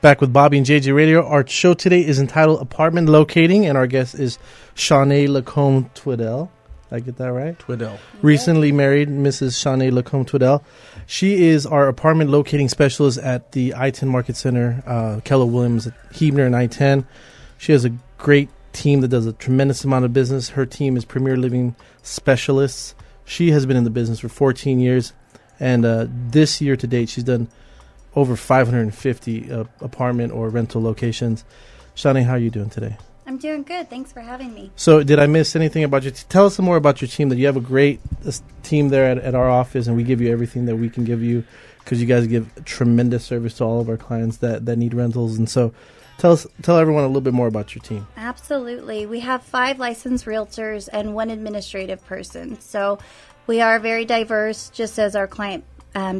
Back with Bobby and JJ Radio. Our show today is entitled Apartment Locating, and our guest is Shaunae Lacombe-Twedell. Did I get that right? Twedell. Recently married, Mrs. Shaunae Lacombe-Twedell. She is our apartment locating specialist at the I-10 Market Center, Keller Williams, Huebner, and I-10. She has a great team that does a tremendous amount of business. Her team is Premier Living Specialists. She has been in the business for 14 years, and this year to date, she's done over 550 apartment or rental locations. Shaunae, how are you doing today? I'm doing good. Thanks for having me. So did I miss anything about your tell us some more about your team? That you have a great team there at our office, and we give you everything that we can give you because you guys give tremendous service to all of our clients that need rentals. And so tell everyone a little bit more about your team. Absolutely. We have 5 licensed realtors and 1 administrative person. So we are very diverse, just as our client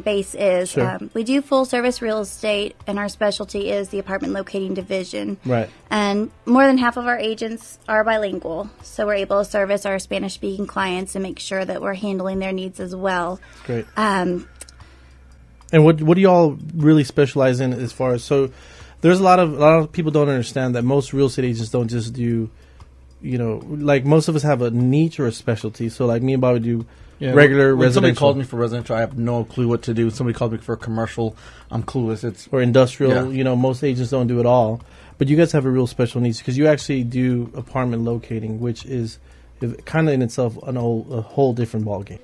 base is. Sure. We do full service real estate, and our specialty is the apartment locating division. Right. And more than half of our agents are bilingual, so we're able to service our Spanish speaking clients and make sure that we're handling their needs as well. Great. And what do y'all really specialize in as far as, so there's a lot of people don't understand that most real estate agents don't just do, like most of us have a niche or a specialty. So like me and Bobby do regular when residential. Somebody calls me for residential, I have no clue what to do. Somebody calls me for commercial, I'm clueless. Or industrial, most agents don't do it all. But you guys have a real special needs because you actually do apartment locating, which is kind of in itself a whole different ballgame.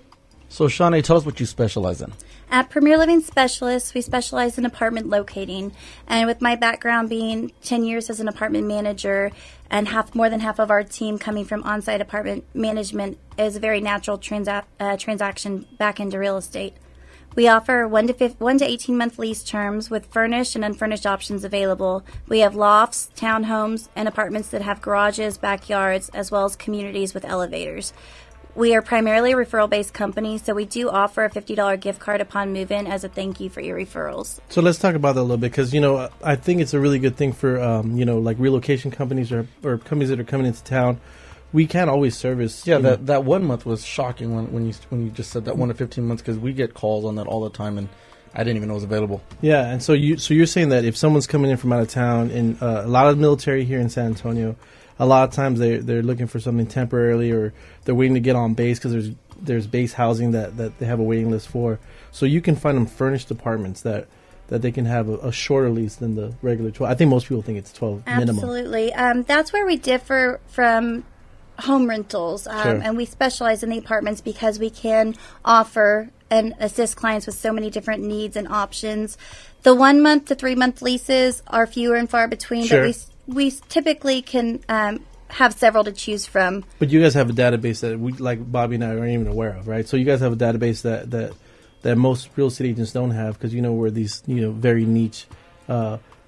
So, Shaunae, tell us what you specialize in. At Premier Living Specialists, we specialize in apartment locating. And with my background being 10 years as an apartment manager and more than half of our team coming from on-site apartment management, is a very natural transaction back into real estate. We offer 1 to 18-month lease terms with furnished and unfurnished options available. We have lofts, townhomes, and apartments that have garages, backyards, as well as communities with elevators. We are primarily a referral-based company, so we do offer a $50 gift card upon move-in as a thank you for your referrals. So let's talk about that a little bit because, I think it's a really good thing for, like relocation companies or companies that are coming into town. We can't always service. Yeah, that 1 month was shocking when you just said that 1 to 15 months because we get calls on that all the time, and I didn't even know it was available. Yeah, and so you're saying that if someone's coming in from out of town, and a lot of military here in San Antonio, a lot of times they're looking for something temporarily, or they're waiting to get on base because there's base housing that they have a waiting list for. So you can find them furnished apartments that they can have a shorter lease than the regular 12. I think most people think it's 12 minimum. Absolutely. That's where we differ from home rentals, Sure. And we specialize in the apartments because we can offer and assist clients with so many different needs and options. The 1 month to 3 month leases are fewer and far between, Sure. but we typically can have several to choose from. But you guys have a database that we, like Bobby and I, aren't even aware of, right? So you guys have a database that most real estate agents don't have because where these very niche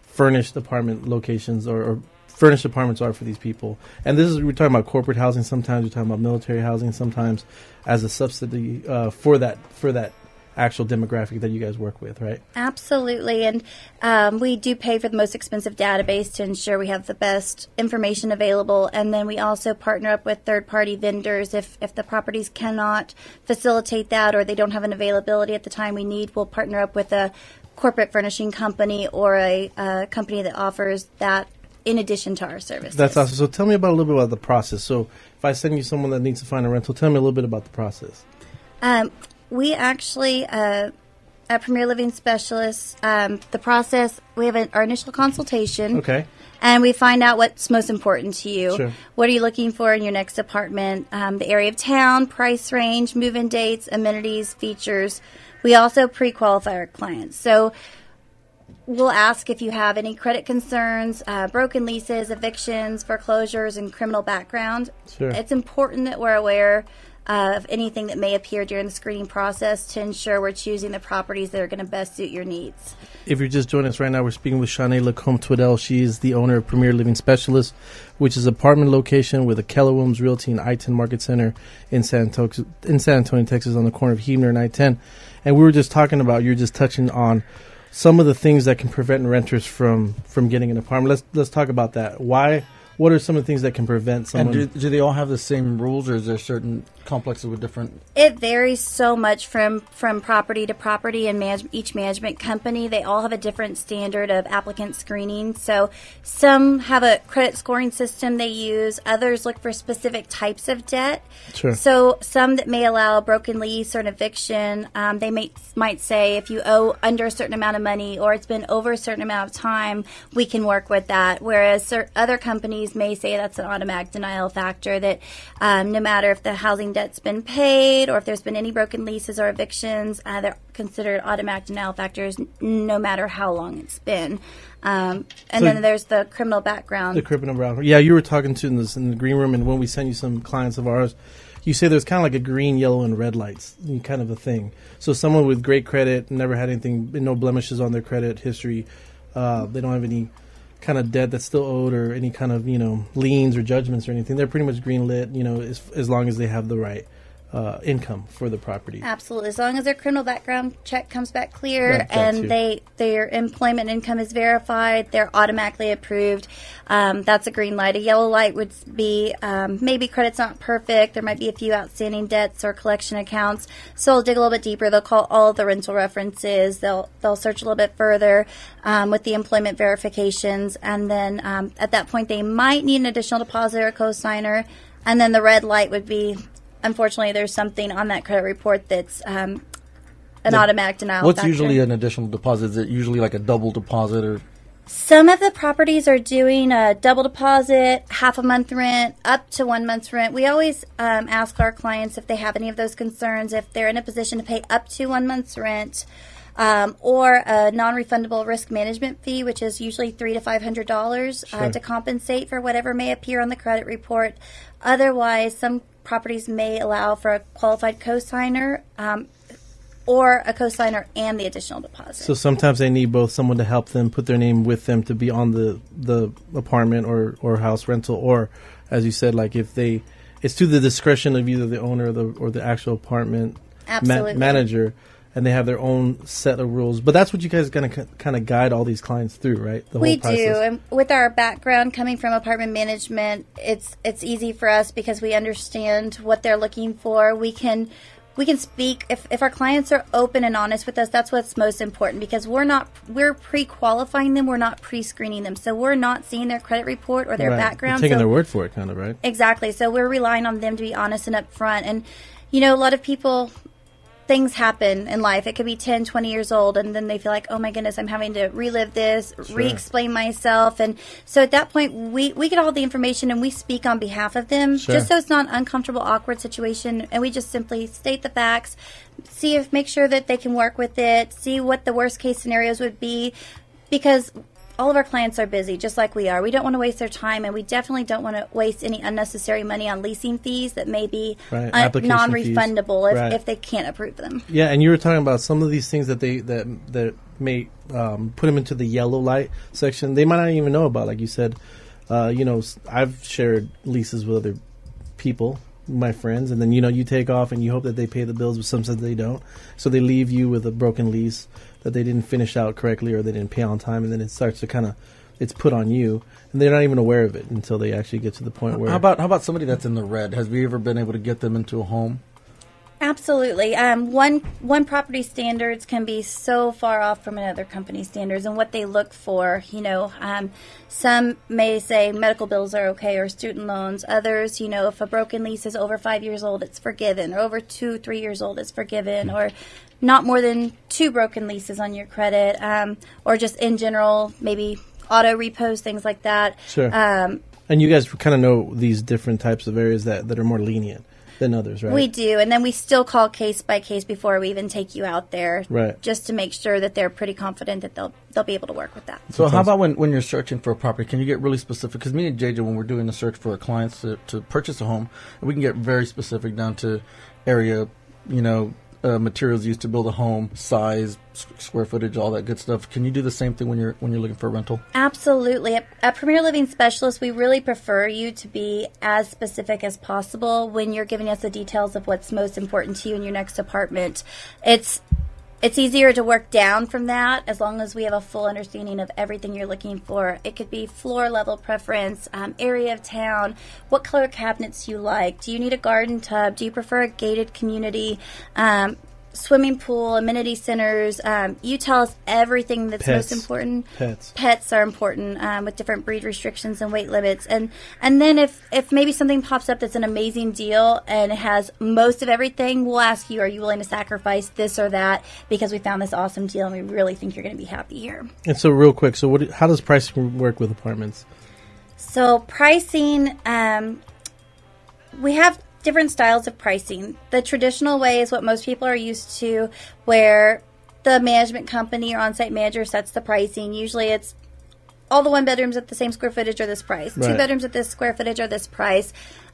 furnished apartment locations or furnished apartments are for these people. And we're talking about corporate housing. Sometimes we're talking about military housing. Sometimes as a subsidy for that actual demographic that you guys work with, right? Absolutely. And we do pay for the most expensive database to ensure we have the best information available. And then we also partner up with third-party vendors. If the properties cannot facilitate that or they don't have an availability at the time we need, we'll partner up with a corporate furnishing company or a company that offers that in addition to our services. That's awesome. So tell me a little bit about the process. So if I send you someone that needs to find a rental, tell me a little bit about the process. We actually, at Premier Living Specialists, the process, we have our initial consultation. Okay. And we find out what's most important to you. Sure. What are you looking for in your next apartment? The area of town, price range, move-in dates, amenities, features. We also pre-qualify our clients. So we'll ask if you have any credit concerns, broken leases, evictions, foreclosures, and criminal background. Sure. It's important that we're aware of anything that may appear during the screening process to ensure we're choosing the properties that are going to best suit your needs. If you're just joining us right now, we're speaking with Shaunae Lacombe-Twedell. She is the owner of Premier Living Specialists, which is an apartment location with a Keller Williams Realty and I-10 Market Center in San Antonio, Texas, on the corner of Huebner and I-10. And we were just talking about, you're just touching on some of the things that can prevent renters from getting an apartment. Let's talk about that. Why what are some of the things that can prevent someone? And do they all have the same rules, or is there certain complexes with different? It varies so much from property to property, and each management company, they all have a different standard of applicant screening. So some have a credit scoring system they use. Others look for specific types of debt. Sure. So some that may allow a broken lease or an eviction, they might say if you owe under a certain amount of money or it's been over a certain amount of time, we can work with that. Whereas other companies may say that's an automatic denial factor, that no matter if the housing debt's been paid or if there's been any broken leases or evictions, they're considered automatic denial factors no matter how long it's been. And then there's the criminal background. The criminal background. Yeah, you were talking to in the green room, and when we send you some clients of ours, you say there's kind of like a green, yellow, and red lights kind of a thing. So someone with great credit, never had anything, no blemishes on their credit history, they don't have any kind of debt that's still owed or any kind of, liens or judgments or anything. They're pretty much green lit, as long as they have the right income for the property. Absolutely. As long as their criminal background check comes back clear and their employment income is verified, they're automatically approved. That's a green light. A yellow light would be maybe credit's not perfect. There might be a few outstanding debts or collection accounts. So they'll dig a little bit deeper. They'll call all of the rental references. They'll search a little bit further with the employment verifications. And then at that point, they might need an additional deposit or a cosigner. And then the red light would be, unfortunately, there's something on that credit report that's an automatic denial What's factor. usually an additional deposit? Is it usually like a double deposit or? Some of the properties are doing a double deposit, half a month rent, up to 1 month's rent. We always ask our clients if they have any of those concerns, if they're in a position to pay up to 1 month's rent, or a non-refundable risk management fee, which is usually $300 to $500 to compensate for whatever may appear on the credit report. Otherwise, some properties may allow for a qualified cosigner or a cosigner and the additional deposit. So sometimes they need both, someone to help them, put their name with them to be on the apartment or house rental, or, as you said, like if it's to the discretion of either the owner or the actual apartment manager, and they have their own set of rules. But that's what you guys are going to kind of guide all these clients through, right? We do. And with our background coming from apartment management, it's easy for us because we understand what they're looking for. We can speak if our clients are open and honest with us. That's what's most important, because we're pre-qualifying them, we're not pre-screening them, so we're not seeing their credit report or their background. You're taking their word for it, kind of, right? Exactly. So we're relying on them to be honest and upfront. And a lot of people, things happen in life. It could be 10, 20 years old, and then they feel like, oh my goodness, I'm having to relive this, re-explain myself. And so at that point, we get all the information and we speak on behalf of them, just so it's not an uncomfortable, awkward situation. And we just simply state the facts, make sure that they can work with it, see what the worst case scenarios would be, because all of our clients are busy, just like we are. We don't want to waste their time, and we definitely don't want to waste any unnecessary money on leasing fees that may be non-refundable if they can't approve them. Yeah, and you were talking about some of these things that may put them into the yellow light section. They might not even know about, like you said. I've shared leases with other people, my friends, and then you take off and you hope that they pay the bills, but sometimes they don't. So they leave you with a broken lease that they didn't finish out correctly or they didn't pay on time, and then it starts to it's put on you, and they're not even aware of it until they actually get to the point where. How about somebody that's in the red? Has we ever been able to get them into a home? Absolutely. One property standards can be so far off from another company standards and what they look for. Some may say medical bills are okay or student loans. Others, if a broken lease is over 5 years old, it's forgiven, or over 2-3 years old, it's forgiven, or not more than 2 broken leases on your credit, or just in general, maybe auto repos, things like that. Sure. And you guys kind of know these different types of areas that are more lenient than others, right? We do, and then we still call case by case before we even take you out there, just to make sure that they're pretty confident that they'll be able to work with that. So how about when you're searching for a property, can you get really specific? Because me and JJ, when we're doing the search for our clients to purchase a home, we can get very specific down to area, materials used to build a home, size, square footage, all that good stuff. Can you do the same thing when you're looking for a rental? Absolutely. At Premier Living Specialist, we really prefer you to be as specific as possible when you're giving us the details of what's most important to you in your next apartment. it's easier to work down from that as long as we have a full understanding of everything you're looking for. It could be floor level preference, area of town, what color cabinets you like. Do you need a garden tub? Do you prefer a gated community? Swimming pool, amenity centers. You tell us everything that's most important. Pets are important with different breed restrictions and weight limits. And then if maybe something pops up that's an amazing deal and it has most of everything, we'll ask you, are you willing to sacrifice this or that because we found this awesome deal and we really think you're going to be happy here. And so real quick, so how does pricing work with apartments? So pricing, we have different styles of pricing. The traditional way is what most people are used to, where the management company or on-site manager sets the pricing. Usually it's all the one bedrooms at the same square footage are this price. Right. 2 bedrooms at this square footage are this price.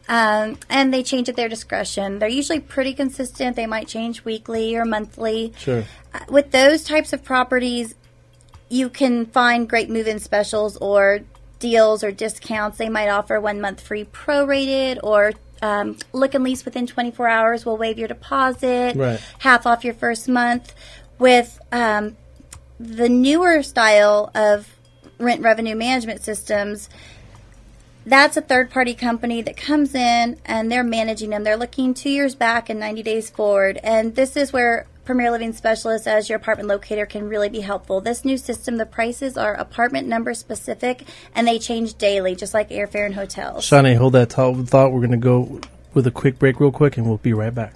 And they change at their discretion. They're usually pretty consistent. They might change weekly or monthly. Sure. With those types of properties, you can find great move-in specials or deals or discounts. They might offer 1 month free prorated, or look and lease within 24 hours. We'll waive your deposit, right. half off your first month. With the newer style of rent revenue management systems, that's a third-party company that comes in and they're managing them. They're looking 2 years back and 90 days forward. And this is where Premier Living Specialist as your apartment locator can really be helpful. This new system, the prices are apartment number specific and they change daily, just like airfare and hotels. Shaunae, hold that thought. We're going to go with a quick break real quick and we'll be right back.